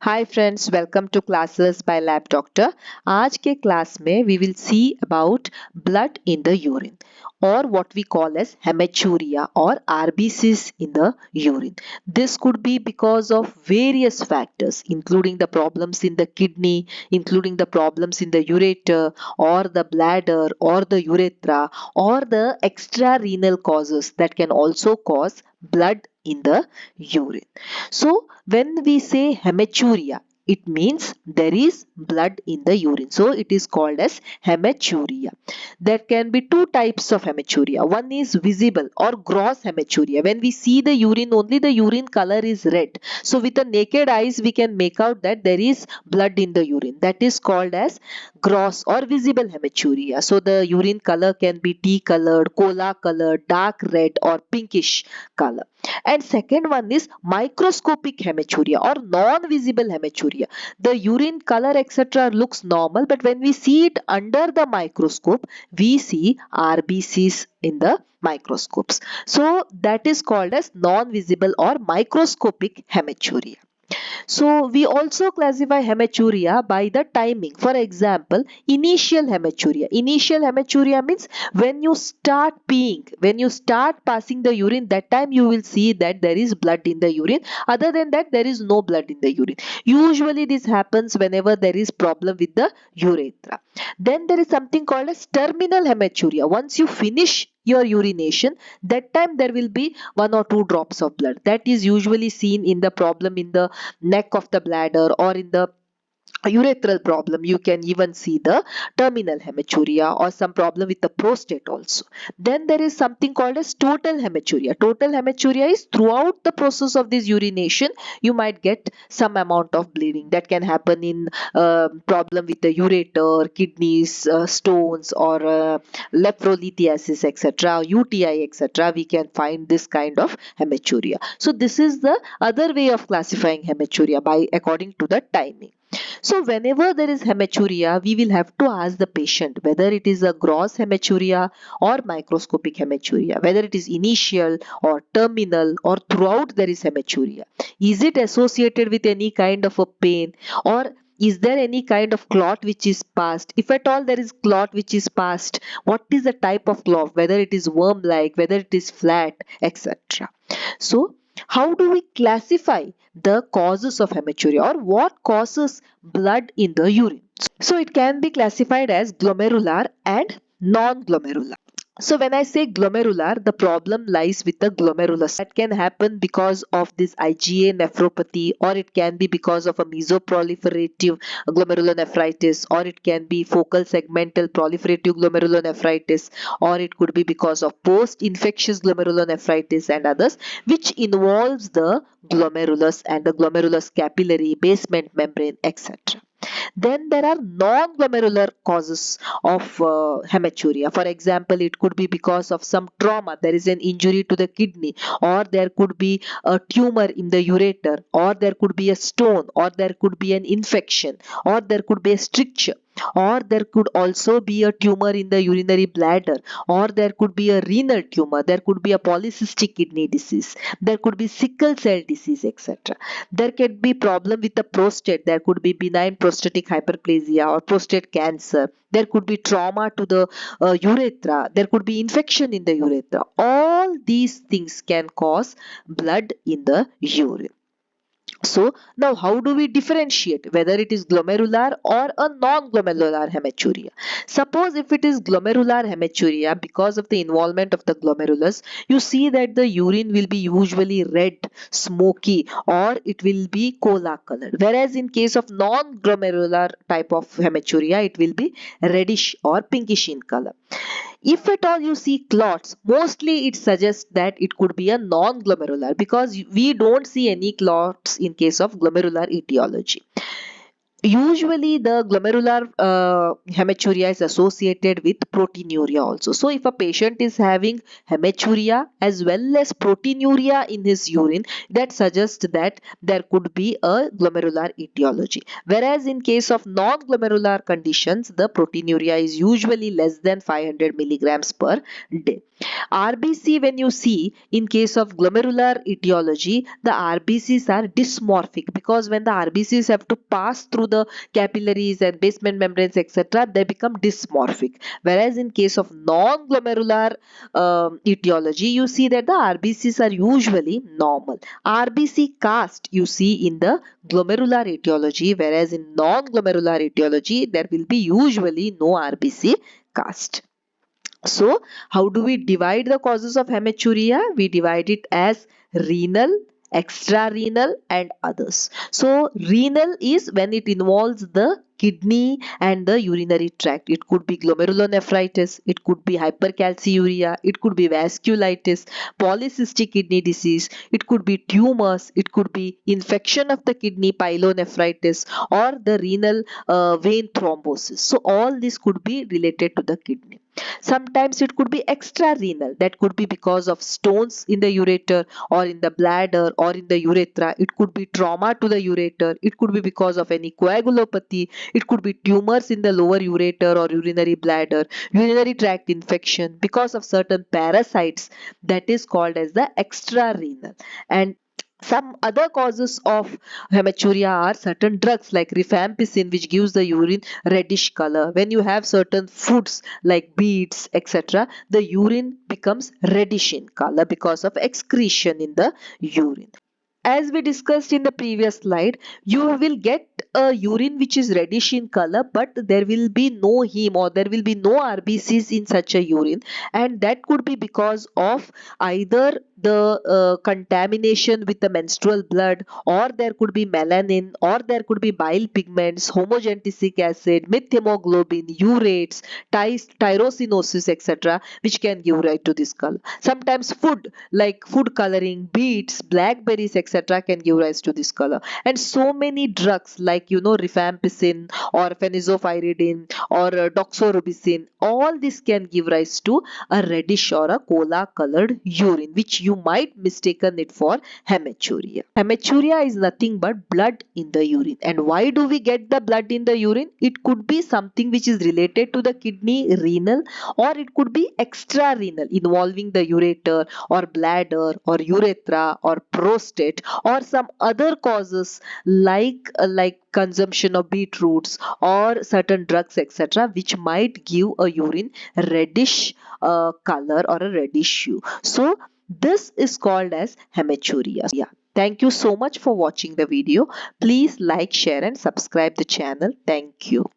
Hi friends, welcome to classes by lab doctor. आज के class में we will see about blood in the urine or what we call as hematuria or RBCs in the urine. This could be because of various factors, including the problems in the kidney, including the problems in the ureter or the bladder or the urethra, or the extrarenal causes that can also cause blood in the urine. So when we say hematuria, it means there is blood in the urine. So it is called as hematuria. There can be two types of hematuria. One is visible or gross hematuria. When we see the urine, only the urine color is red. So with the naked eyes, we can make out that there is blood in the urine. That is called as gross or visible hematuria. So the urine color can be tea colored, cola colored, dark red or pinkish color. And second one is microscopic hematuria or non-visible hematuria. The urine color etc. looks normal, but when we see it under the microscope, we see RBCs in the microscopes. So that is called as non-visible or microscopic hematuria. So we also classify hematuria by the timing. For example, initial hematuria. Initial hematuria means when you start peeing, when you start passing the urine, that time you will see that there is blood in the urine. Other than that, there is no blood in the urine. Usually this happens whenever there is problem with the urethra. Then there is something called as terminal hematuria. Once you finish your urination, that time there will be 1 or 2 drops of blood. That is usually seen in the problem in the neck of the bladder or in the urethral problem. You can even see the terminal hematuria or some problem with the prostate also. Then there is something called as total hematuria. Total hematuria is throughout the process of this urination, you might get some amount of bleeding. That can happen in problem with the ureter, kidneys, stones or nephrolithiasis etc., UTI etc. We can find this kind of hematuria. So this is the other way of classifying hematuria by according to the timing. So whenever there is hematuria, we will have to ask the patient whether it is a gross hematuria or microscopic hematuria, whether it is initial or terminal or throughout there is hematuria. Is it associated with any kind of a pain, or is there any kind of clot which is passed? If at all there is clot which is passed, what is the type of clot, whether it is worm-like, whether it is flat, etc. So how do we classify the causes of hematuria, or what causes blood in the urine? So it can be classified as glomerular and non-glomerular. So when I say glomerular, the problem lies with the glomerulus. That can happen because of this IgA nephropathy, or it can be because of a mesoproliferative glomerulonephritis, or it can be focal segmental proliferative glomerulonephritis, or it could be because of post-infectious glomerulonephritis and others, which involves the glomerulus and the glomerulus capillary, basement membrane, etc. Then there are non-glomerular causes of hematuria. For example, it could be because of some trauma. There is an injury to the kidney, or there could be a tumor in the ureter, or there could be a stone, or there could be an infection, or there could be a stricture, or there could also be a tumor in the urinary bladder, or there could be a renal tumor, there could be a polycystic kidney disease, there could be sickle cell disease, etc. There can be problem with the prostate. There could be benign prostatic hyperplasia or prostate cancer. There could be trauma to the urethra. There could be infection in the urethra. All these things can cause blood in the urine. So now how do we differentiate whether it is glomerular or a non-glomerular hematuria? Suppose if it is glomerular hematuria, because of the involvement of the glomerulus, you see that the urine will be usually red, smoky, or it will be cola colored. Whereas in case of non-glomerular type of hematuria, it will be reddish or pinkish in color. If at all you see clots, mostly it suggests that it could be a non-glomerular, because we don't see any clots in case of glomerular etiology. Usually the glomerular hematuria is associated with proteinuria also. So if a patient is having hematuria as well as proteinuria in his urine, that suggests that there could be a glomerular etiology. Whereas in case of non-glomerular conditions, the proteinuria is usually less than 500 milligrams per day. RBC, when you see in case of glomerular etiology, the RBCs are dysmorphic because when the RBCs have to pass through the capillaries and basement membranes, etc., they become dysmorphic. Whereas in case of non-glomerular etiology, you see that the RBCs are usually normal. RBC cast you see in the glomerular etiology, whereas in non-glomerular etiology, there will be usually no RBC cast. So, how do we divide the causes of hematuria? We divide it as renal, extrarenal and others. So, renal is when it involves the kidney and the urinary tract. It could be glomerulonephritis, it could be hypercalciuria, it could be vasculitis, polycystic kidney disease, it could be tumors, it could be infection of the kidney, pyelonephritis, or the renal vein thrombosis. So, all this could be related to the kidney. Sometimes it could be extrarenal, that could be because of stones in the ureter or in the bladder or in the urethra. It could be trauma to the ureter, it could be because of any coagulopathy, it could be tumors in the lower ureter or urinary bladder, urinary tract infection because of certain parasites, that is called as the extrarenal. And some other causes of hematuria are certain drugs like rifampicin, which gives the urine reddish color. When you have certain foods like beets, etc., the urine becomes reddish in color because of excretion in the urine. As we discussed in the previous slide, you will get a urine which is reddish in color, but there will be no heme or there will be no RBCs in such a urine, and that could be because of either the contamination with the menstrual blood, or there could be melanin, or there could be bile pigments, homogentisic acid, methemoglobin, urates, tyrosinosis, etc., which can give rise to this color. Sometimes food like food coloring, beets, blackberries, etc., can give rise to this color. And so many drugs like rifampicin or phenazopyridine or doxorubicin, all this can give rise to a reddish or a cola colored urine, which you might mistaken it for hematuria. Hematuria is nothing but blood in the urine. And why do we get the blood in the urine? It could be something which is related to the kidney, renal, or it could be extrarenal involving the ureter or bladder or urethra or prostate, or some other causes like consumption of beetroots or certain drugs, etc., which might give a urine reddish color or a reddish hue. So this is called as hematuria. Yeah. Thank you so much for watching the video. Please like, share and subscribe the channel. Thank you.